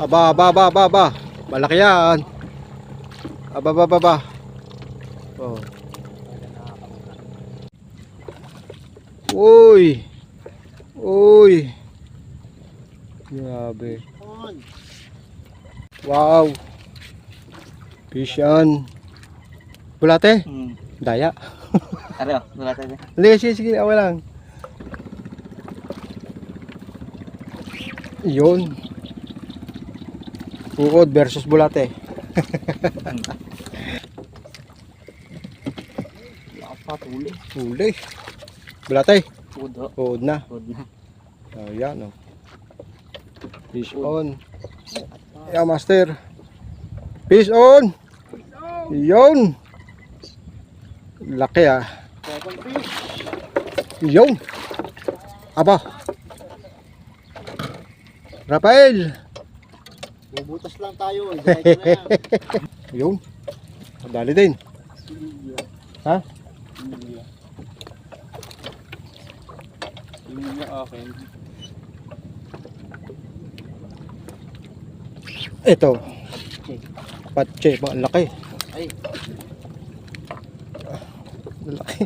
Aba, aba, aba, aba, aba. Malaki yan. Aba, aba, aba, aba. Oh. Uy. Uy. Grabe. Wow. Fish yan. Bulate? Daya. Ano? Bulate din. Hindi, sige, sige. Awa lang. Yun. Uod versus bulate. Nakapatuli. Huli. Bulate. Udo. Uod na. Udo na. Ayan, oh. Fish on. Ayan, master. Fish on. Yun. Laki ah. Second fish. Yun. Aba. Rafael. Bubutas lang tayo. Diretso na yan. Yun. Dali din. Ha? Linya akin. Ito. Patche. Ang laki. Ay. Laki.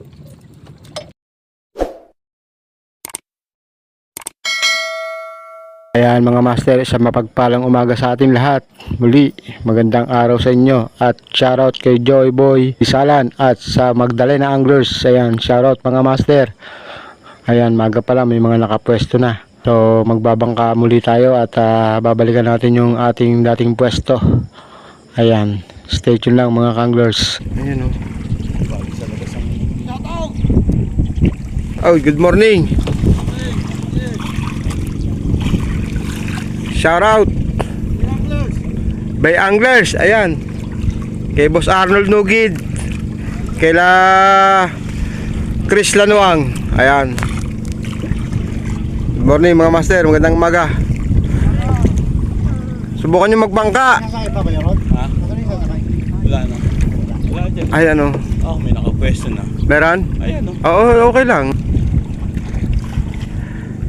Ayan mga master, sa mapagpalang umaga sa ating lahat. Muli, magandang araw sa inyo. At shoutout kay Joy Boy Isalan at sa Magdalena Anglers. Ayan, shoutout mga master. Ayan, maga pala, may mga nakapwesto na. So, magbabangka muli tayo at babalikan natin yung ating dating pwesto. Ayan, stay tuned lang mga anglers. Ayan o. Oh, good morning. Shout out by Anglers. Ayan, kay Boss Arnold Nugid, kaila Chris Lanuang. Ayan, good morning mga master, magandang umaga. Subukan nyo magbangka. Nasakay pa ba yun, Rod? Ha? Wala na. Wala dyan. Ay ano, Oh, may nakapwesto na. meron? Ayan o. Oo, okay lang.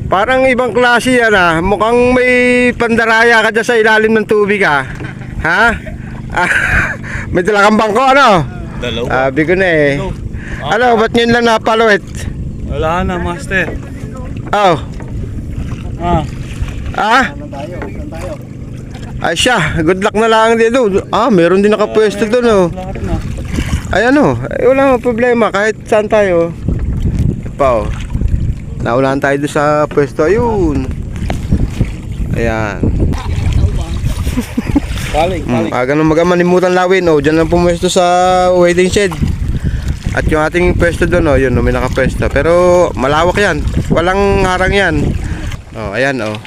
Parang ibang klase yan ah. Mukhang may pandaraya ka dyan sa ilalim ng tubig ah. Ha? May dala kang bangko ano? Dalawa. Sabi ko na eh. Ano, ba't yun lang napaluit? Wala na, master. Oh. Ah. Ah? Ay siya, good luck na lang dito. Meron din nakapwesto doon oh. Lahat na. Ay ano, wala mang problema kahit saan tayo. Pa oh. Naulan tayo doon sa pwesto. Ayun. Ayan. Paling. Aga nang magamanimutan lawin. Oh, dyan lang pumwesto sa waiting shed. At yung ating pwesto doon, oh, yun, oh, may nakapwesto. Pero malawak yan. Walang harang yan. Oh, ayan, oh.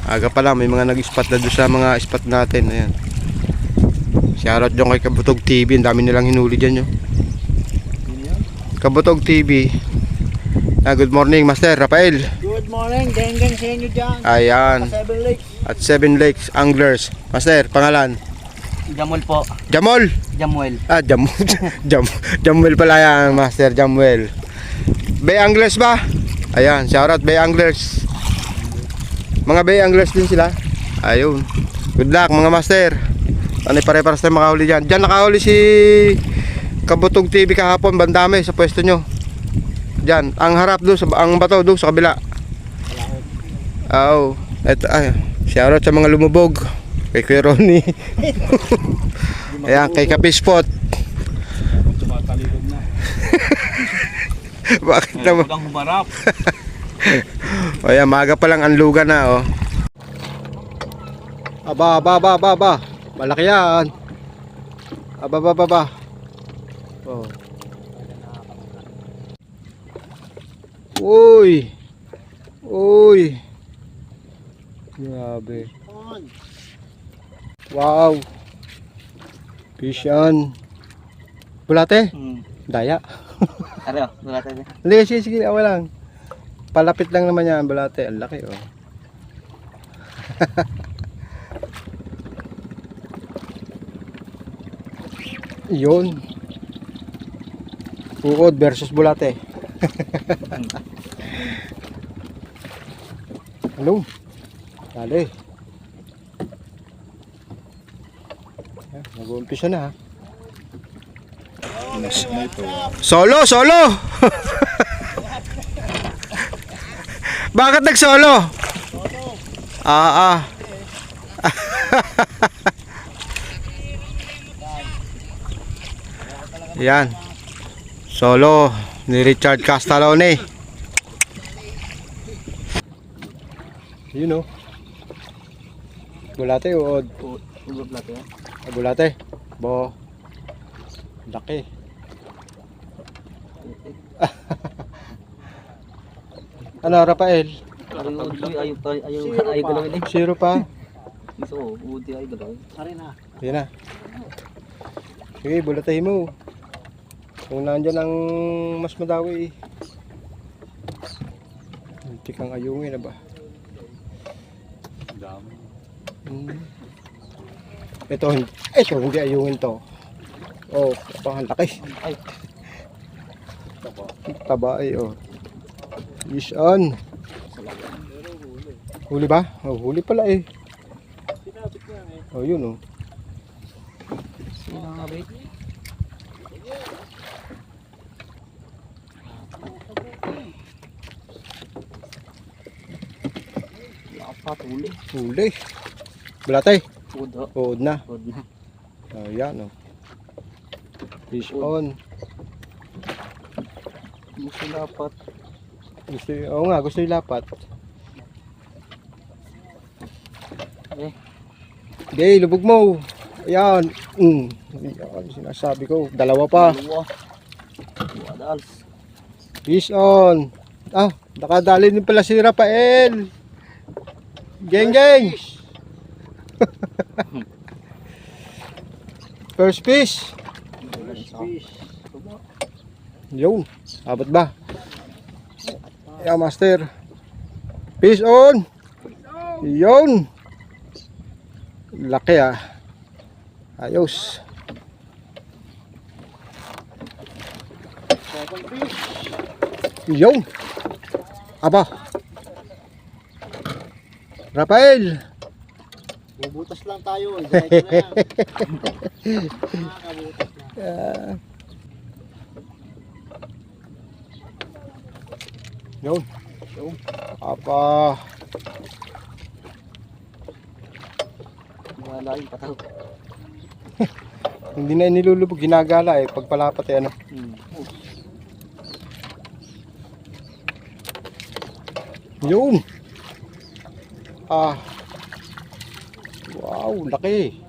Aga pa lang, may mga nag-spot na doon sa mga spot natin. Ayan. Shoutout dyan kay Kabutog TV. Ang dami nilang hinuli dyan, yun. Kabutog TV. Good morning, Master Rafael. Good morning, geng-geng sa inyo dyan. Ayan. Seven Lakes. At Seven Lakes Anglers. Master, pangalan? Jamul po. Jamol. Jamuel. Jamuel pala yan, Master Jamuel. Bay Anglers ba? Ayan, shoutout Bay Anglers. Mga Bay Anglers din sila. Ayun. Good luck mga Master. Ano pare-paras tayo makahuli dyan. Dyan nakahuli si Kabutog TV kahapon, bandami sa pwesto nyo. Dyan, ang harap doon, ang bato doon sa kabila. Oh, eto, shoutout sa mga lumubog. Kay Kuya Ronnie. Ayan, kay Kapispot. Tumatalikod na. Bakit naman? Huwag kang humarap. Ayan, maga pa lang ang luga na, oh. Aba, aba, aba, aba, aba. Malaki yan. Aba, aba, aba, aba. Oh. Uy. Uy. Grabe. Wow. Fish yan. Bulate? Daya. Ano? Bulate din. Hindi, sige, sige, awa lang. Palapit lang naman yan, bulate. Ang laki, oh. Yun. Uod versus bulate. Hello. Dali. Nag-uumpisa na ha. Mas na ito. Solo! Solo! Bakit nag-solo? Ah. Yan. Solo ni Richard Castalone. Yun o. Bulate o Bulate. bulate. Bo. Laki. Ano, Rafael? Ayaw galawin eh. Zero pa. So, buti ay galawin. Yan na. Sige, bulatahin mo. Kung nandyan ang mas madawi. Hindi kang ayungin na ba? Dami. Ito hindi ayungin to. Oh, ito ang laki. Ay. Taba ay oh. Fish on. Huli ba? Oh, huli pala eh. Oh, yun oh. Sino nga ba? Lapat huli. Huli. Bulatay. Udo. Uod na. Ud na. Oh, yan oh. Fish on. Gusto lapat. Oo nga, gusto yung lapat. Eh. Okay, lubog mo. Ayan. Ayan, sinasabi ko. Dalawa pa. Dalawa. Dua dals. Fish on. Ah, nakadali din pala si Rafael. Geng geng. First fish. Yun. Abot ba? Yeah, master. Fish on. Yun. Laki ah. Ayos. Yun. Aba. Rafael. Bubutas lang tayo. Diretso na yan. Nakakabutas na. Yun. Apa. Wala yung pataw. Hindi na nilulubog, ginagala eh. Pagpalapat eh ano. Yun. Ah. Wow, laki.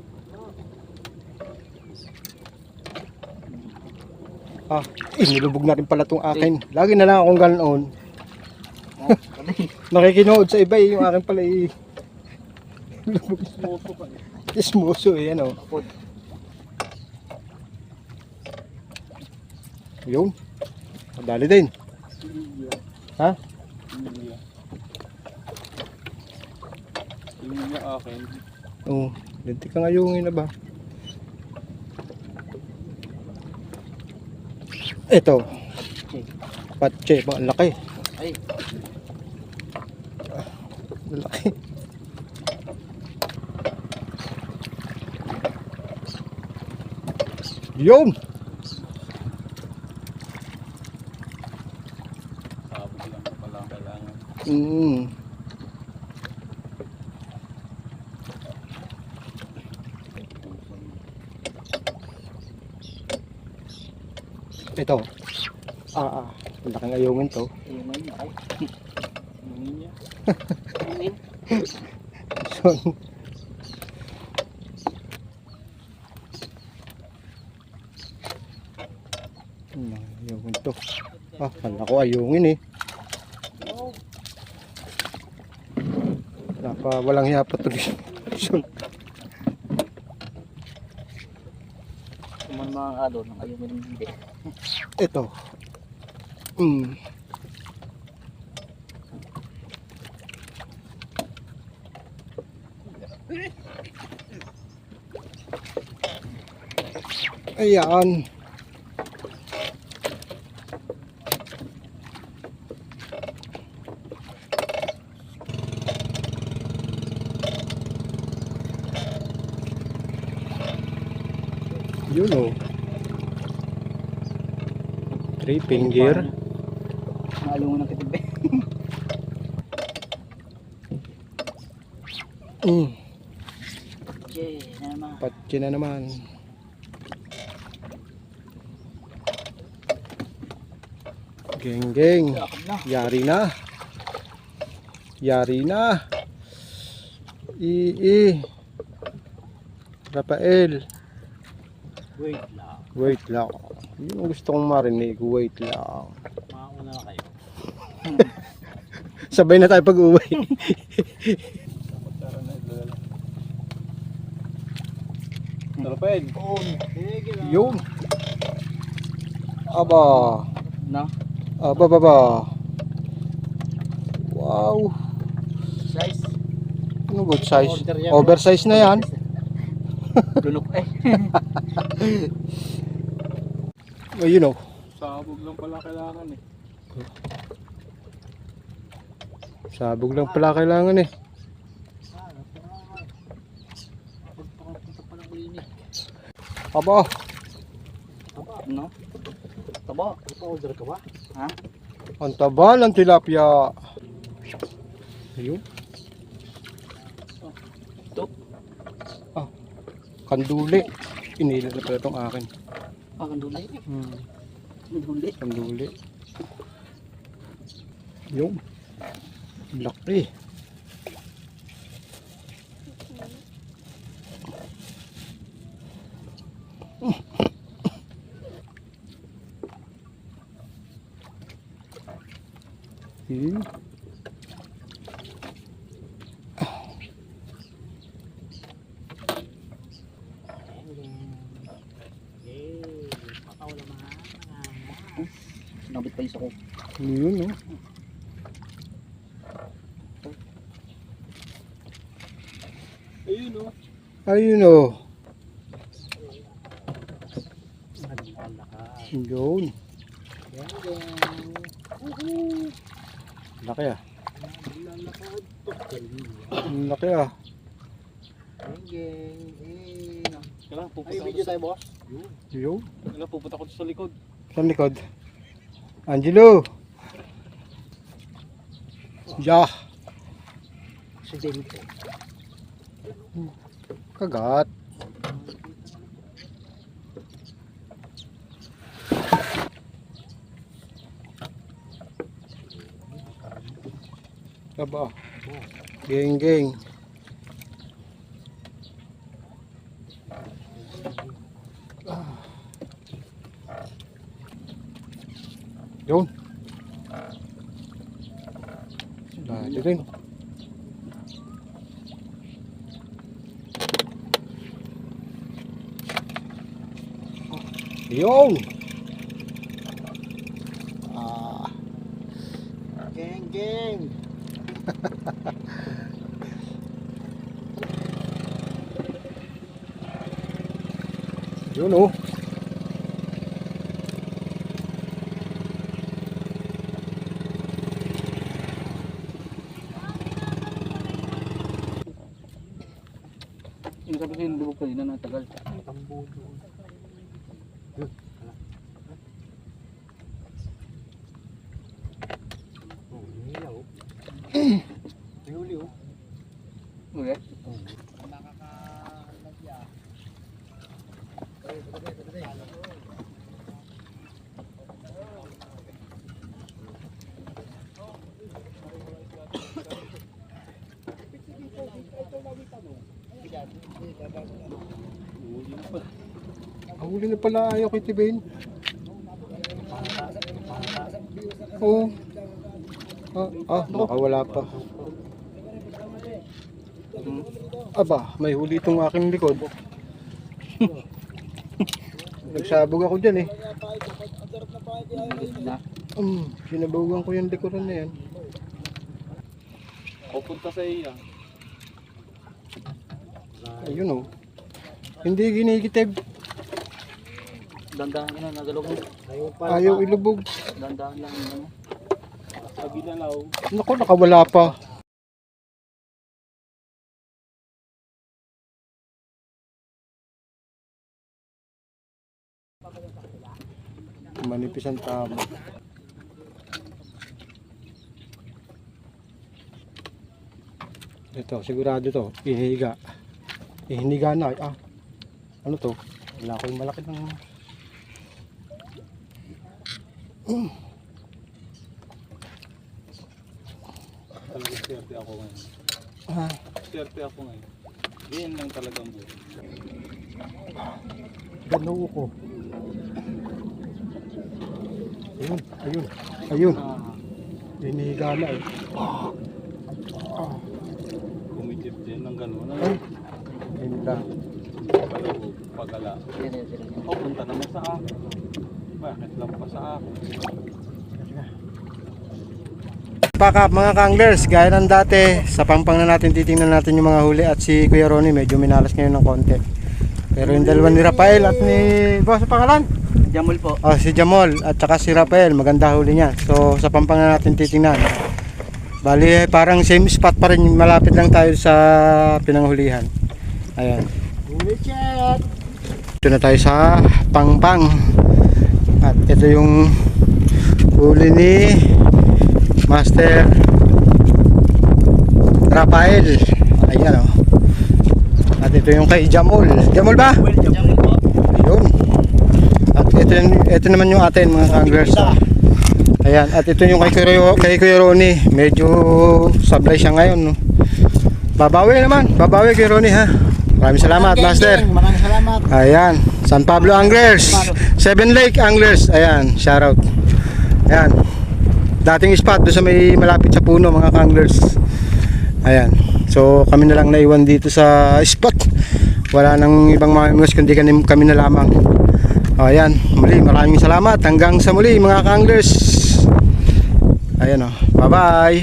Ah, nilubog na rin pala itong akin. Lagi na lang akong ganoon. Nakikinood sa iba eh, yung akin pala eh. Smoso pa eh. Ismoso eh, ano. Kapod. Yun. Madali din. Ha? Yung niya akin. Oo. Linti ka ngayungin na ba? Ito. Patche. Ang laki. Ay. Ang laki. Yun. Sabog lang pala ang kailangan. Ito. Ang laki ngayungin to. Ayun na yun. Ay. Yung niya. Ayun. So, ayungin to. Kala ko ayungin eh. Walang hiya pa to. Kuman mga adon. Ayaw mo naman hindi. Ito. Ayan. Yun o. 3 finger. Nalo mo ng kitib eh. Okay, na naman. Patsi na naman. Geng geng. Yakap na. Yari na. Yari na. I. Rafael. Wait lang. Wait lang. Yun ang gusto kong marinig. Wait lang. Makauna na kayo. Sabay na tayo pag-uwi. Rafael. Yun. Aba. Na? Aba baba. Wow. Size. Ano good size? Order yan, Oversize na yan. Lunok eh. Ayun o. Sabog lang pala kailangan eh. Sabog lang pala kailangan eh. Aba. No? Taba. Order ka ba? Ha? Ang taba ng tilapia. Ayun. Ito. Kanduli. Inila na pala itong akin. Kandulay. Hmm. Kandulay. Kanduli. Yun. Laki. Hmm. Nabit pa isa ko. Yun o. Ayun o. Ayun o. Yun. Laki ah. Laki ah. Kailangan Ay, pupunta video ako tayo boss. Yun. Kailangan pupunta ko sa likod. Sa likod. Angelo. Yeah. Aksidente. Kagat. Aba. Geng geng. Yun. Dali rin. Yun. Geng geng. Yun oh. Yung sabi ko yung lubog kanina na tagal. Huli o. Okay. Huli na pala ayaw kay Tibain. Oo. Nakawala pa. Aba, may huli itong aking likod. Nagsabog ako dyan eh. Sinabawan ko yung likuran na yan. Pupunta sa iya. Ayun oh. Hindi ginikitib. Dandahan ka na, nagalog mo. Ayaw ilubog. Dandahan lang yun. Ano. Sa ginalaw. Naku, nakawala pa. Manipis ang tama. Ito, sigurado to. Ihiniga. Ihiniga na. Ah, ano to? Wala ko yung malaki ng... Talagang swerte ako ngayon. Ah, Swerte ako ngayon. Yan lang talagang buhay. ganoo ko. Ayun, ayun, ayun. Ihiniga na eh. Kumikip din ng gano'n. Ay, ihiniga. Pagala. O, punta naman sa akin. Bakit lang pa sa akin? Pakap mga kanglers, gaya ng dati, sa pampang na natin titingnan natin yung mga huli at si Kuya Ronnie medyo minalas ngayon ng konti. Pero yung dalawa ni Rafael at ni boss, pangalan? Jamul po. Oh, si Jamol at saka si Rafael, maganda huli niya. So sa pampang na natin titingnan. Bali parang same spot pa rin, malapit lang tayo sa pinanghulihan. Ayan. Huli chat. Ito na tayo sa pangpang. At ito yung huli ni Master Rafael. Ayan o. At ito yung kay Jamol. Jamol ba? Jamul po. Ayun. At ito naman yung atin mga anglers. Ayan. At ito yung kay Kuya Ronnie. Medyo sablay siya ngayon. No? Babawi naman. Babawi Kuya Ronnie ha. Maraming salamat Master. Maraming salamat. Ayan. San Pablo Anglers. Seven Lake Anglers. Ayan. Shoutout. Ayan. Dating spot doon sa may malapit sa puno mga anglers. Ayan. So kami na lang naiwan dito sa spot. Wala nang ibang mga anglers kundi kami na lamang. Ayan. Muli maraming salamat. Hanggang sa muli mga anglers. Ayan o. Bye bye.